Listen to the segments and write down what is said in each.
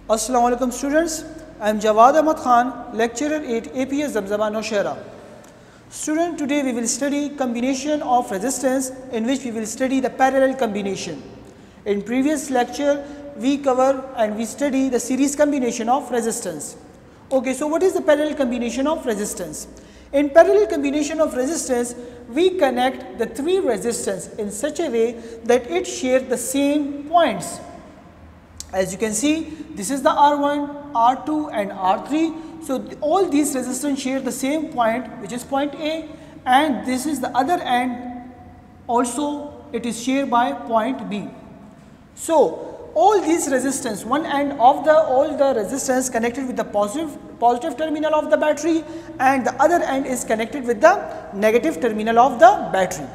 Assalamu alaikum students, I am Jawad Ahmad Khan, lecturer at APS Zamzama Nowshera. Student, today we will study combination of resistance, in which we will study the parallel combination. In previous lecture we cover and we study the series combination of resistance. Okay, so what is the parallel combination of resistance? In parallel combination of resistance, we connect the three resistance in such a way that it shares the same points. As you can see, this is the R1, R2 and R3. So all these resistance share the same point, which is point A, and this is the other end, also it is shared by point B. So all these resistance, one end of all the resistance connected with the positive terminal of the battery, and the other end is connected with the negative terminal of the battery.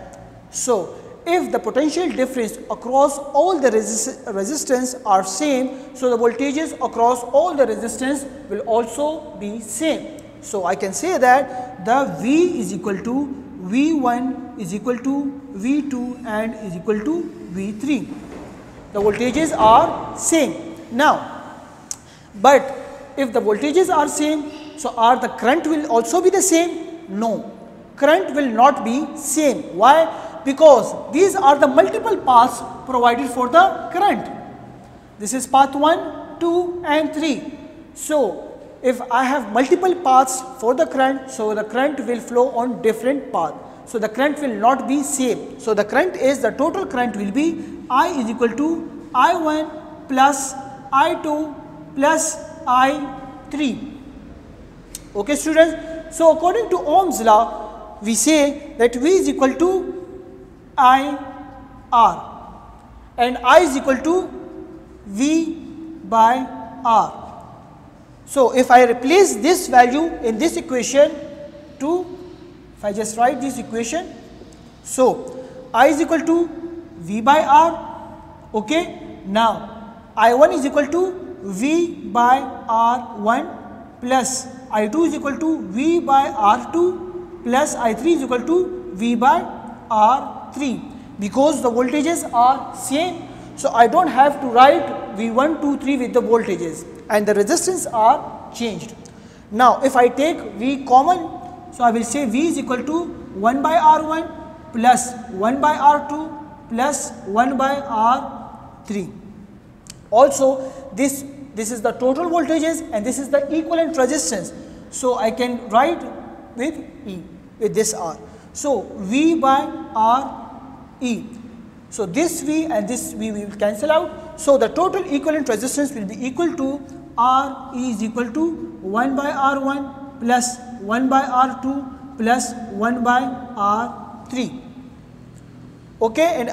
So if the potential difference across all the resistance are same, so the voltages across all the resistance will also be same. So I can say that the V is equal to V1 is equal to V2 and is equal to V3. The voltages are same. Now, but if the voltages are same, so the current will also be the same? No, current will not be same. Why? Because these are the multiple paths provided for the current. This is path 1, 2 and 3. So if I have multiple paths for the current, so the current will flow on different path. So the current will not be same. So the current is, the total current will be I is equal to I1 plus I2 plus I3. Okay students, so according to Ohm's law, we say that V is equal to I R and I is equal to V by R. So if I replace this value in this equation if I just write this equation, so I is equal to V by R. Okay, now I1 is equal to V by R1 plus I2 is equal to V by R2 plus I3 is equal to V by R3. Because the voltages are same, so I don't have to write V1, 2, 3 with the voltages, and the resistance are changed. Now if I take V common, so I will say V is equal to 1 by R1 plus 1 by R2 plus 1 by R3. Also this is the total voltages and this is the equivalent resistance. So I can write with E, with this R. So V by R E. So this V and this V will cancel out. So the total equivalent resistance will be equal to R E is equal to 1 by R1 plus 1 by R2 plus 1 by R3. Okay, and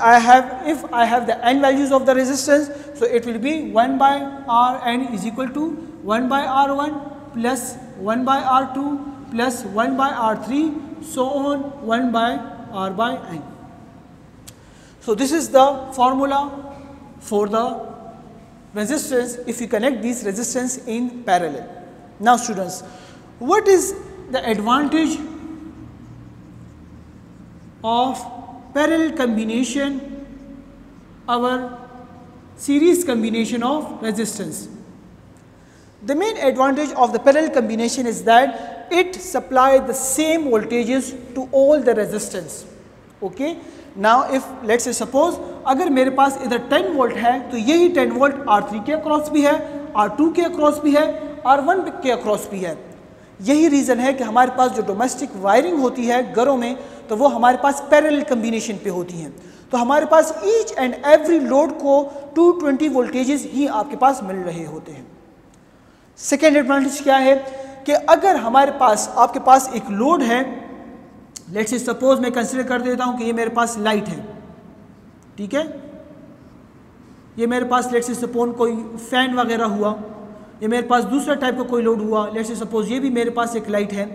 if I have the n values of the resistance, so it will be 1 by Rn is equal to 1 by R1 plus 1 by R2 plus 1 by R3, so on 1 by R by n. So this is the formula for the resistance if you connect these resistance in parallel. Now students, what is the advantage of parallel combination, our series combination of resistance? The main advantage of the parallel combination is that it supplies the same voltages to all the resistance. Okay, now if let's say suppose अगर मेरे पास इधर 10 volt है तो यही 10 volt R3 के across भी है, R2 के अक्रॉस भी है, R1 के अक्रॉस भी है. यही रीज़न है कि हमारे पास जो डोमेस्टिक वायरिंग होती है घरों में, तो वो हमारे पास पैरेलल कम्बिनेशन पे होती हैं. तो हमारे पास ईच एंड एवरी लोड को 220 वोल्टेजेस ही आपके पास मिल रहे होते हैं. सेकेंड एडवांटेज क्या है कि अगर हमारे पास आपके पास एक लोड है, लेट्स से सपोज मैं कंसिडर कर देता हूँ कि ये मेरे पास लाइट है, ठीक है, ये मेरे पास लेट्स से सपोज कोई फैन वगैरह हुआ, ये मेरे पास दूसरा टाइप का कोई लोड हुआ, लेट्स से सपोज ये भी मेरे पास एक लाइट है.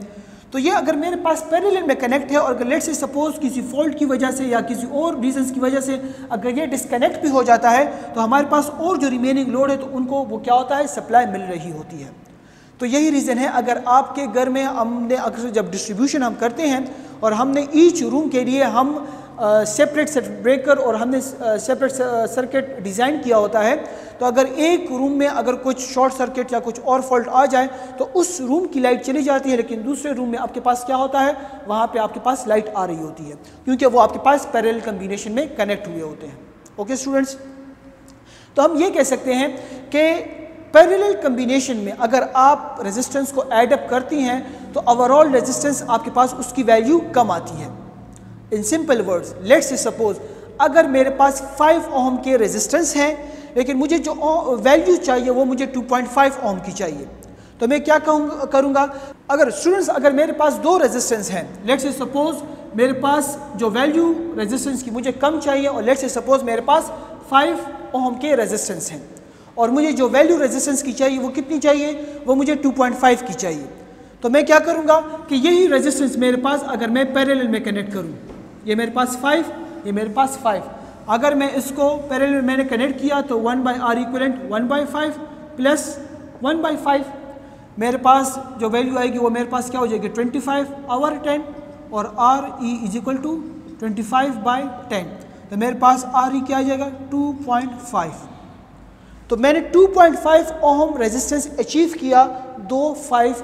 तो ये अगर मेरे पास पैरेलल में कनेक्ट है और अगर लेट्स से सपोज किसी फॉल्ट की वजह से या किसी और रीजंस की वजह से अगर ये डिस्कनेक्ट भी हो जाता है, तो हमारे पास और जो रिमेनिंग लोड है तो उनको वो क्या होता है, सप्लाई मिल रही होती है. तो यही रीज़न है अगर आपके घर में हमने अक्सर जब डिस्ट्रीब्यूशन हम करते हैं और हमने ईच रूम के लिए हम सेपरेट सर्किट ब्रेकर और हमने सेपरेट सर्किट डिज़ाइन किया होता है, तो अगर एक रूम में अगर कुछ शॉर्ट सर्किट या कुछ और फॉल्ट आ जाए तो उस रूम की लाइट चली जाती है, लेकिन दूसरे रूम में आपके पास क्या होता है, वहाँ पे आपके पास लाइट आ रही होती है, क्योंकि वो आपके पास पैरेलल कम्बिनेशन में कनेक्ट हुए होते हैं। ओके स्टूडेंट्स, तो हम ये कह सकते हैं कि पैरेलल कम्बिनेशन में अगर आप रेजिस्टेंस को ऐड अप करती हैं तो ओवरऑल रेजिस्टेंस आपके पास उसकी वैल्यू कम आती है। In simple words, let's say suppose अगर मेरे पास 5 ओम के रेजिस्टेंस हैं, लेकिन मुझे जो वैल्यू चाहिए वो मुझे 2.5 ओम की चाहिए, तो मैं क्या करूँगा। अगर स्टूडेंट्स अगर मेरे पास 2 रेजिस्टेंस हैं, लेट्स से सपोज मेरे पास जो वैल्यू रेजिस्टेंस की मुझे कम चाहिए, और लेट्स से सपोज मेरे पास 5 ओम के रेजिस्टेंस हैं, और मुझे जो वैल्यू रेजिस्टेंस की चाहिए वो कितनी चाहिए, वो मुझे 2.5 की चाहिए। तो मैं क्या करूँगा कि यही रेजिस्टेंस मेरे पास अगर मैं पैरेलल में कनेक्ट करूँ, ये मेरे पास 5, ये मेरे पास 5, अगर मैं इसको पैरेलल में मैंने कनेक्ट किया तो 1/R इक्वलेंट 1/5 प्लस 1/5, मेरे पास जो वैल्यू आएगी वो मेरे पास क्या हो जाएगी 25/10, और RE इज इक्वल टू 25/10, तो मेरे पास RE क्या आ जाएगा 2.5। तो मैंने 2.5 ओम रेजिस्टेंस अचीव किया 5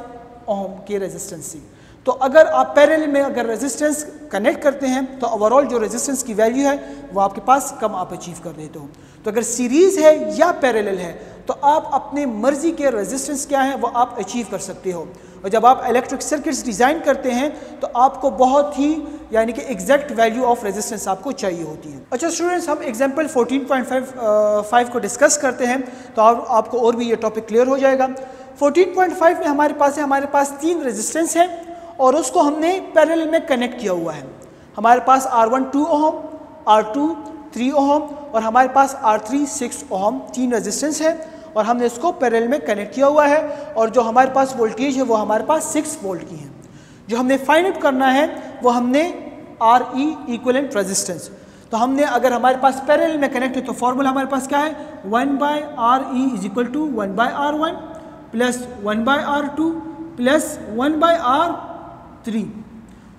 ओम के रेजिस्टेंस से। तो अगर आप पैरेलल में अगर रेजिस्टेंस कनेक्ट करते हैं तो ओवरऑल जो रेजिस्टेंस की वैल्यू है वो आपके पास कम आप अचीव कर देते हो। तो अगर सीरीज़ है या पैरेलल है तो आप अपने मर्जी के रेजिस्टेंस क्या है वो आप अचीव कर सकते हो। और जब आप इलेक्ट्रिक सर्किट्स डिज़ाइन करते हैं तो आपको बहुत ही यानी कि एग्जैक्ट वैल्यू ऑफ रेजिस्टेंस आपको चाहिए होती है। अच्छा स्टूडेंट्स, हम एग्जांपल 14.5 को डिस्कस करते हैं तो आपको और भी ये टॉपिक क्लियर हो जाएगा। 14.5 में हमारे पास 3 रेजिस्टेंस हैं और उसको हमने पैरेलल में कनेक्ट किया हुआ है। हमारे पास R1 2 ओम, R2 3 ओम और हमारे पास R3 6 ओम 3 रेजिस्टेंस है, और हमने इसको पैरेलल में कनेक्ट किया हुआ है, और जो हमारे पास वोल्टेज है वो हमारे पास 6 वोल्ट की है। जो हमने फाइंड आउट करना है वो हमने RE इक्विवेलेंट रेजिस्टेंस, तो हमने अगर हमारे पास पैरेलल में कनेक्ट है तो फॉर्मूला हमारे पास क्या है 1/RE is equal to 1/R1 plus 1/R2 plus 1/R3।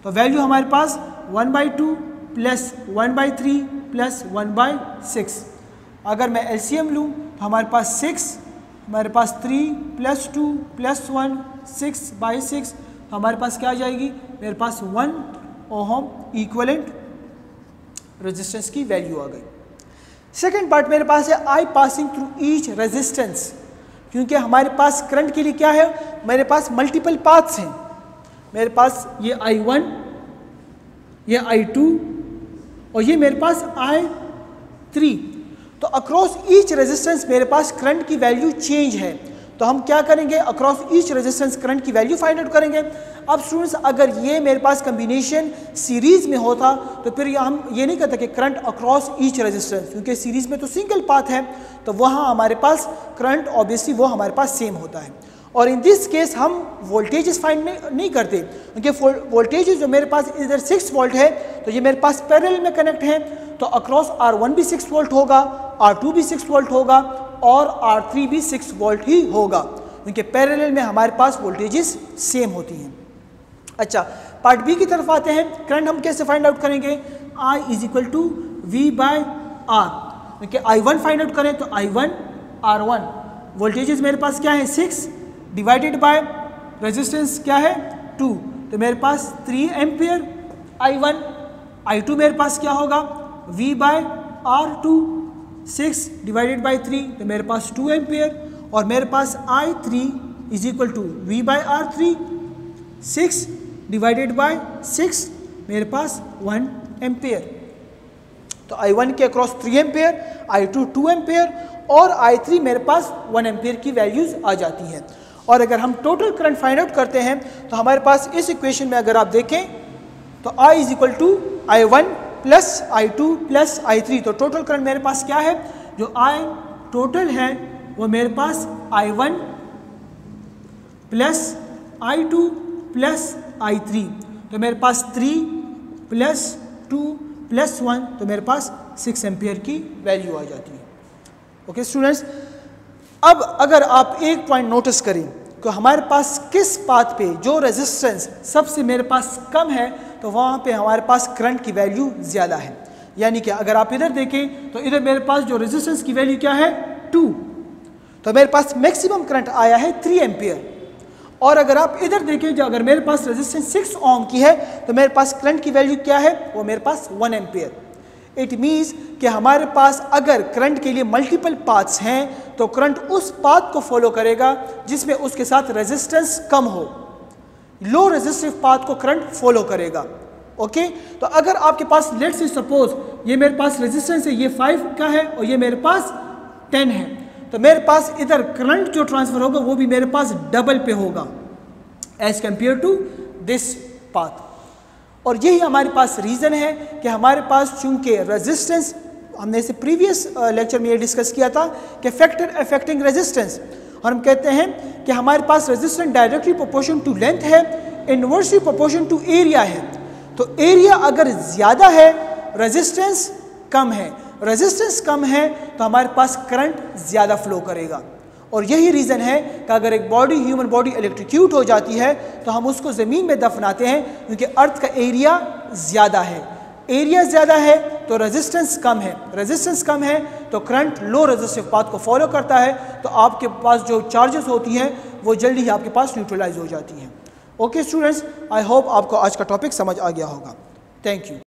तो वैल्यू हमारे पास 1/2 प्लस 1/3 प्लस 1/6। अगर मैं LCM लूँ तो हमारे पास 6, हमारे पास 3 प्लस 2 प्लस 1 6/6, तो हमारे पास क्या आ जाएगी, मेरे पास 1 ओम इक्विवेलेंट रेजिस्टेंस की वैल्यू आ गई। सेकेंड पार्ट मेरे पास है I passing through each resistance, क्योंकि हमारे पास करंट के लिए क्या है, मेरे पास मल्टीपल पाथ्स हैं। मेरे पास ये I1, ये I2 और ये मेरे पास I3, तो अक्रॉस ईच रेजिस्टेंस मेरे पास करंट की वैल्यू चेंज है। तो हम क्या करेंगे, अक्रॉस ईच रेजिस्टेंस करंट की वैल्यू फाइंड आउट करेंगे। अब स्टूडेंट्स अगर ये मेरे पास कम्बिनेशन सीरीज़ में होता तो फिर हम ये नहीं कहते कि करंट अक्रॉस ईच रेजिस्टेंस, क्योंकि सीरीज़ में तो सिंगल पाथ है तो वहाँ हमारे पास करंट ऑब्वियसली वो हमारे पास सेम होता है। और इन दिस केस हम वोल्टेजेस फाइंड नहीं करते, क्योंकि वोल्टेजेस जो मेरे पास इधर 6 वोल्ट है तो ये मेरे पास पैरेलल में कनेक्ट है, तो अक्रॉस R1 भी 6 वोल्ट होगा, R2 भी 6 वोल्ट होगा और R3 भी 6 वोल्ट ही होगा, क्योंकि पैरेलल में हमारे पास वोल्टेजेस सेम होती हैं। अच्छा, पार्ट बी की तरफ आते हैं। करंट हम कैसे फाइंड आउट करेंगे, I is equal to V/R, क्योंकि I1 फाइंड आउट करें तो I1 R1, वोल्टेजेस मेरे पास क्या है 6 डिवाइडेड बाय रेजिस्टेंस क्या है 2, तो मेरे पास 3 एम्पियर I1, I2 मेरे पास क्या होगा V/R2, 6 डिवाइडेड बाई 3 तो मेरे पास 2 एम्पियर, और मेरे पास I3 is equal to V/R3, 6 divided by 6 मेरे पास 1 एम्पियर। तो I1 के अक्रॉस 3 एम्पियर, I2 2 एम्पियर और I3 मेरे पास 1 एम्पियर की वैल्यूज़ आ जाती हैं। और अगर हम टोटल करंट फाइंड आउट करते हैं तो हमारे पास इस इक्वेशन में अगर आप देखें तो I is equal to I1 plus I2 plus I3, तो टोटल करंट मेरे पास क्या है, जो I टोटल है वो मेरे पास I1 plus I2 plus I3, तो मेरे पास 3 प्लस 2 प्लस 1 तो मेरे पास 6 एम्पियर की वैल्यू आ जाती है। ओके स्टूडेंट्स, अब अगर आप एक पॉइंट नोटिस करें कि हमारे पास किस पाथ पे जो रेजिस्टेंस सबसे मेरे पास कम है तो वहाँ पे हमारे पास करंट की वैल्यू ज़्यादा है। यानी कि अगर आप इधर देखें तो इधर मेरे पास जो रेजिस्टेंस की वैल्यू क्या है 2, तो मेरे पास मैक्सिमम करंट आया है 3 एम्पियर। और अगर आप इधर देखें, जो अगर मेरे पास रेजिस्टेंस 6 ओम की है तो मेरे पास करंट की वैल्यू क्या है, वो मेरे पास 1 एम्पियर। इट मीन्स कि हमारे पास अगर करंट के लिए मल्टीपल पाथ्स हैं तो करंट उस पाथ को फॉलो करेगा जिसमें उसके साथ रेजिस्टेंस कम हो। लो रेजिस्टिव पाथ को करंट फॉलो करेगा। ओके, तो अगर आपके पास लेट्स से सपोज ये मेरे पास रेजिस्टेंस है, ये 5 का है और ये मेरे पास 10 है, तो मेरे पास इधर करंट जो ट्रांसफर होगा वो भी मेरे पास डबल पे होगा as compare to this path. और यही हमारे पास रीज़न है कि हमारे पास चूंकि रेजिस्टेंस, हमने इसे प्रीवियस लेक्चर में ये डिस्कस किया था कि फैक्टर अफेक्टिंग रेजिस्टेंस, और हम कहते हैं कि हमारे पास resistance directly proportion to length है, इनवर्सली प्रोपोर्शन टू एरिया है। तो एरिया अगर ज़्यादा है, रेजिस्टेंस कम है, रेजिस्टेंस कम है तो हमारे पास करंट ज़्यादा फ्लो करेगा। और यही रीज़न है कि अगर एक बॉडी, ह्यूमन बॉडी इलेक्ट्रिक्यूट हो जाती है तो हम उसको ज़मीन में दफनाते हैं, क्योंकि अर्थ का एरिया ज़्यादा है। एरिया ज़्यादा है तो रेजिस्टेंस कम है, रेजिस्टेंस कम है तो करंट लो रेजिस्टिव पाथ को फॉलो करता है, तो आपके पास जो चार्जेस होती हैं वो जल्दी ही आपके पास न्यूट्रलाइज हो जाती हैं। ओके स्टूडेंट्स, आई होप आपको आज का टॉपिक समझ आ गया होगा। Thank you.